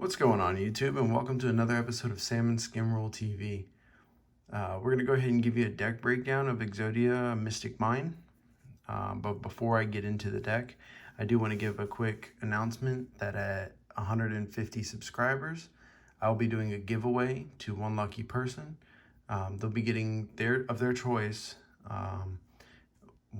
What's going on YouTube, and welcome to another episode of Salmon Skimroll TV. We're going to go ahead and give you a deck breakdown of Exodia Mystic Mine. But before I get into the deck, I do want to give a quick announcement that at 150 subscribers, I'll be doing a giveaway to one lucky person. They'll be getting their choice,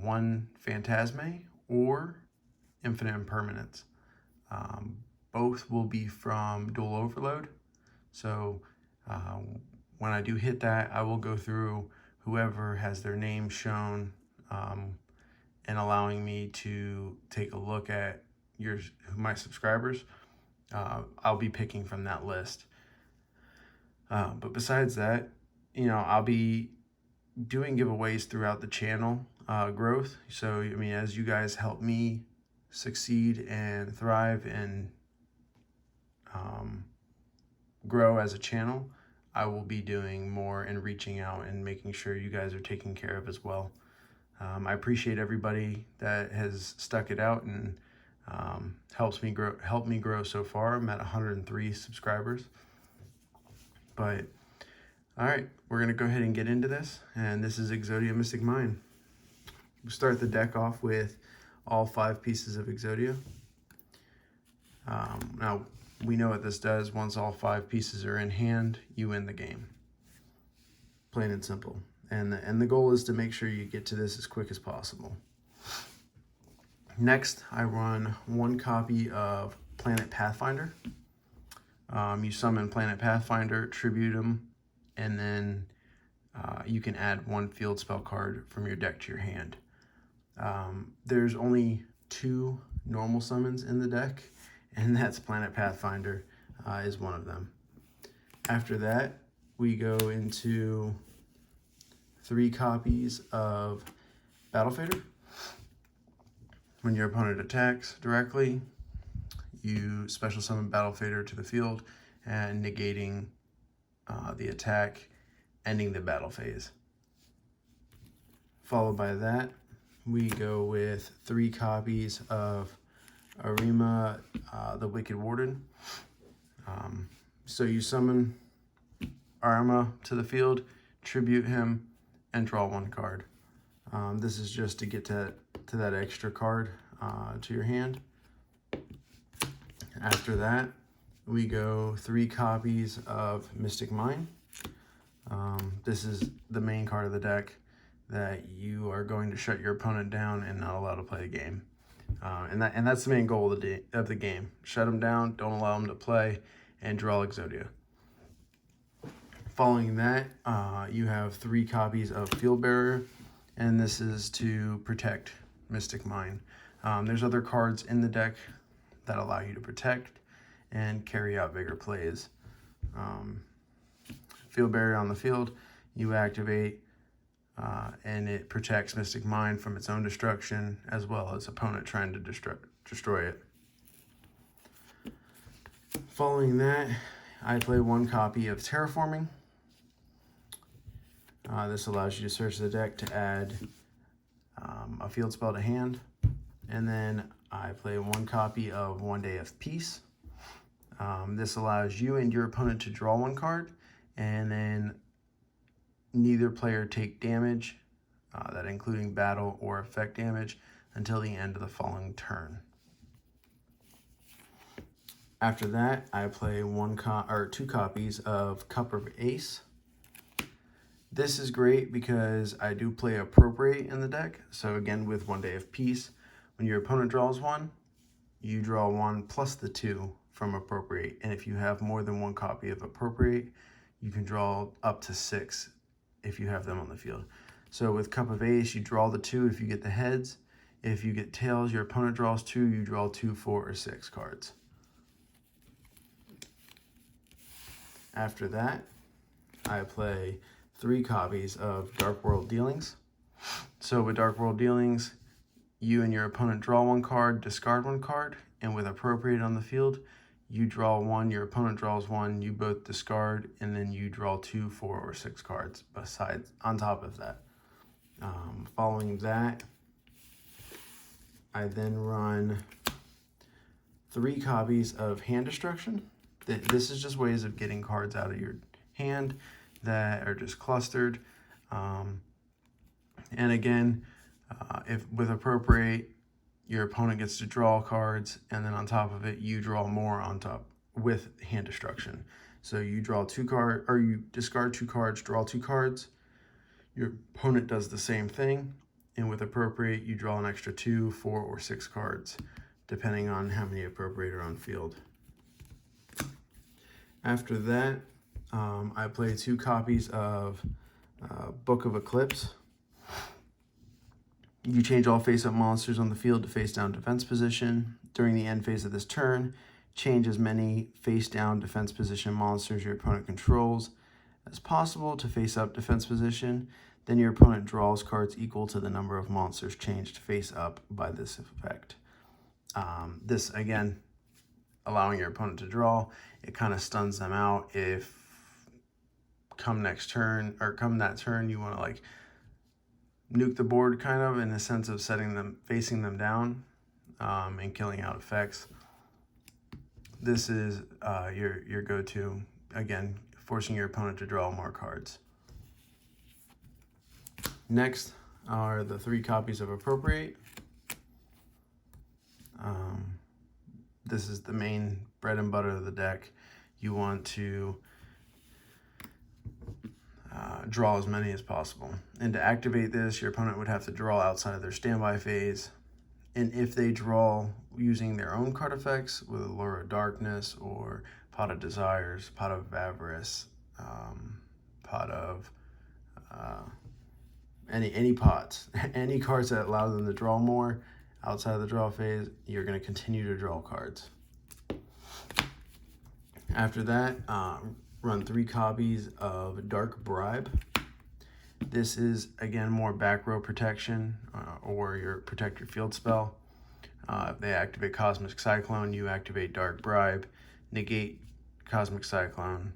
one Phantasme or Infinite Impermanence. Both will be from Dual Overload. So when I do hit that, I will go through whoever has their name shown and allowing me to take a look at my subscribers. I'll be picking from that list. But besides that, I'll be doing giveaways throughout the channel growth. So, as you guys help me succeed and thrive and grow as a channel, I will be doing more and reaching out and making sure you guys are taken care of as well. I appreciate everybody that has stuck it out and helped me grow so far. I'm at 103 subscribers. But all right, we're gonna go ahead and get into this, and this is Exodia Mystic Mine. We'll start the deck off with all 5 pieces of Exodia. Now, we know what this does. Once all 5 pieces are in hand, you win the game. Plain and simple. And the goal is to make sure you get to this as quick as possible. Next, I run 1 copy of Planet Pathfinder. You summon Planet Pathfinder, tribute them, and then you can add 1 field spell card from your deck to your hand. There's only 2 normal summons in the deck, and that's Planet Pathfinder is one of them. After that, we go into 3 copies of Battle Fader. When your opponent attacks directly, you special summon Battle Fader to the field and negating the attack, ending the battle phase. Followed by that, we go with 3 copies of Arima, the Wicked Warden. So you summon Arima to the field, tribute him, and draw 1 card. This is just to get to that extra card to your hand. After that, we go 3 copies of Mystic Mine. This is the main card of the deck that you are going to shut your opponent down and not allow to play the game. And that's the main goal of the game. Shut them down, don't allow them to play, and draw Exodia. Following that, you have 3 copies of Field Barrier, and this is to protect Mystic Mine. There's other cards in the deck that allow you to protect and carry out bigger plays. Field Barrier on the field, you activate, and it protects Mystic Mine from its own destruction, as well as opponent trying to destroy it. Following that, I play 1 copy of Terraforming. This allows you to search the deck to add a field spell to hand. And then I play 1 copy of 1 Day of Peace. This allows you and your opponent to draw 1 card, and then neither player take damage, that including battle or effect damage, until the end of the following turn. After that, I play 2 copies of Cup of Ace. This is great because I do play Appropriate in the deck. So again, with 1 Day of Peace, when your opponent draws 1, you draw 1 plus the 2 from Appropriate. And if you have more than 1 copy of Appropriate, you can draw up to 6 if you have them on the field. So with Cup of Ace, you draw the 2 if you get the heads. If you get tails, your opponent draws 2, you draw 2, 4, or 6 cards. After that, I play 3 copies of Dark World Dealings. So with Dark World Dealings, you and your opponent draw 1 card, discard 1 card, and with Appropriate on the field, you draw 1, your opponent draws 1, you both discard, and then you draw 2, 4, or 6 cards on top of that. Following that, I then run 3 copies of Hand Destruction. This is just ways of getting cards out of your hand that are just clustered. And again, if with appropriate, your opponent gets to draw cards, and then on top of it, you draw more on top with hand destruction. So you draw 2 cards, or you discard 2 cards, draw 2 cards. Your opponent does the same thing, and with appropriate, you draw an extra 2, 4, or 6 cards, depending on how many appropriate are on field. After that, I play 2 copies of Book of Eclipse. You change all face-up monsters on the field to face-down defense position. During the end phase of this turn, change as many face-down defense position monsters your opponent controls as possible to face-up defense position. Then your opponent draws cards equal to the number of monsters changed face-up by this effect. This, again, allowing your opponent to draw, it kind of stuns them out if come that turn, you want to like nuke the board, kind of, in the sense of facing them down, and killing out effects. This is your go-to, again, forcing your opponent to draw more cards. Next are the 3 copies of Appropriate. This is the main bread and butter of the deck. You want to draw as many as possible. And to activate this, your opponent would have to draw outside of their standby phase. And if they draw using their own card effects with Allure of Darkness or Pot of Desires, Pot of Avarice, Pot of any pots, any cards that allow them to draw more outside of the draw phase, you're going to continue to draw cards. After that, run 3 copies of Dark Bribe. This is, again, more back row protection, or your protect your field spell. If they activate Cosmic Cyclone, you activate Dark Bribe, negate Cosmic Cyclone,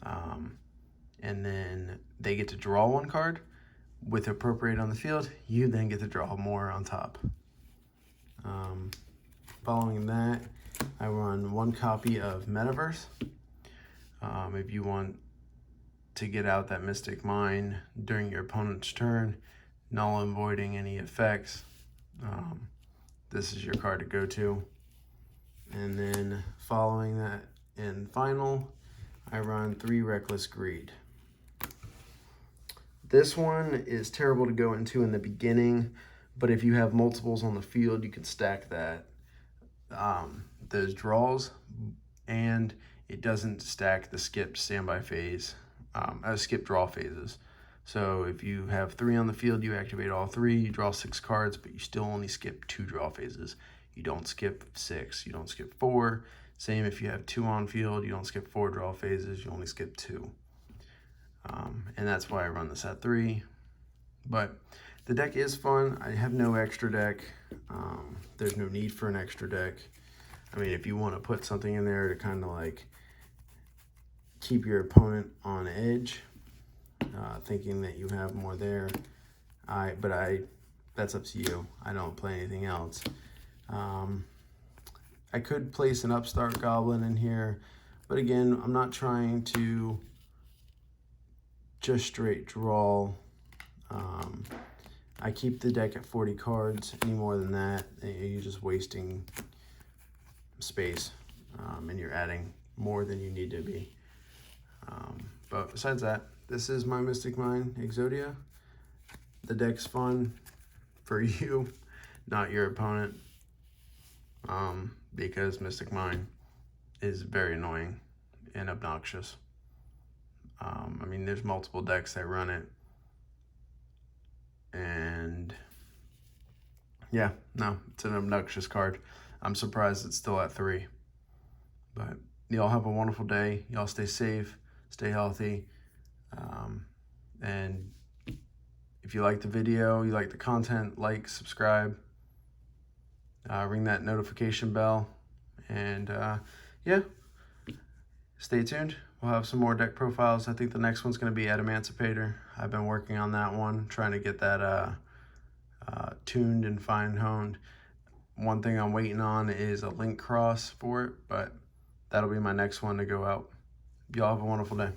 and then they get to draw 1 card. With Appropriate on the field, you then get to draw more on top. Following that, I run 1 copy of Metaverse. If you want to get out that Mystic Mine during your opponent's turn, null and voiding any effects, this is your card to go to. And then following that, in final, I run 3 Reckless Greed. This one is terrible to go into in the beginning, but if you have multiples on the field, you can stack that those draws, and it doesn't stack the skipped standby phase, skip draw phases. So if you have 3 on the field, you activate all 3, you draw 6 cards, but you still only skip 2 draw phases. You don't skip 6, you don't skip 4. Same if you have 2 on field, you don't skip 4 draw phases, you only skip 2. And that's why I run this at 3. But the deck is fun. I have no extra deck. There's no need for an extra deck. I mean, if you want to put something in there to kind of like keep your opponent on edge, thinking that you have more there, that's up to you. I don't play anything else. I could place an Upstart Goblin in here, but again, I'm not trying to just straight draw. I keep the deck at 40 cards. Any more than that, you're just wasting space, and you're adding more than you need to be. But besides that, this is my Mystic Mine Exodia. The deck's fun for you, not your opponent, because Mystic Mine is very annoying and obnoxious. I mean, there's multiple decks that run it, and yeah, no, it's an obnoxious card. I'm surprised it's still at 3. But y'all have a wonderful day. Y'all stay safe, stay healthy, and if you like the video, you like the content, like, subscribe, ring that notification bell, and yeah, stay tuned. We'll have some more deck profiles. I think the next one's going to be Emancipator. I've been working on that one, trying to get that tuned and fine-honed. One thing I'm waiting on is a link cross for it, but that'll be my next one to go out. Y'all have a wonderful day.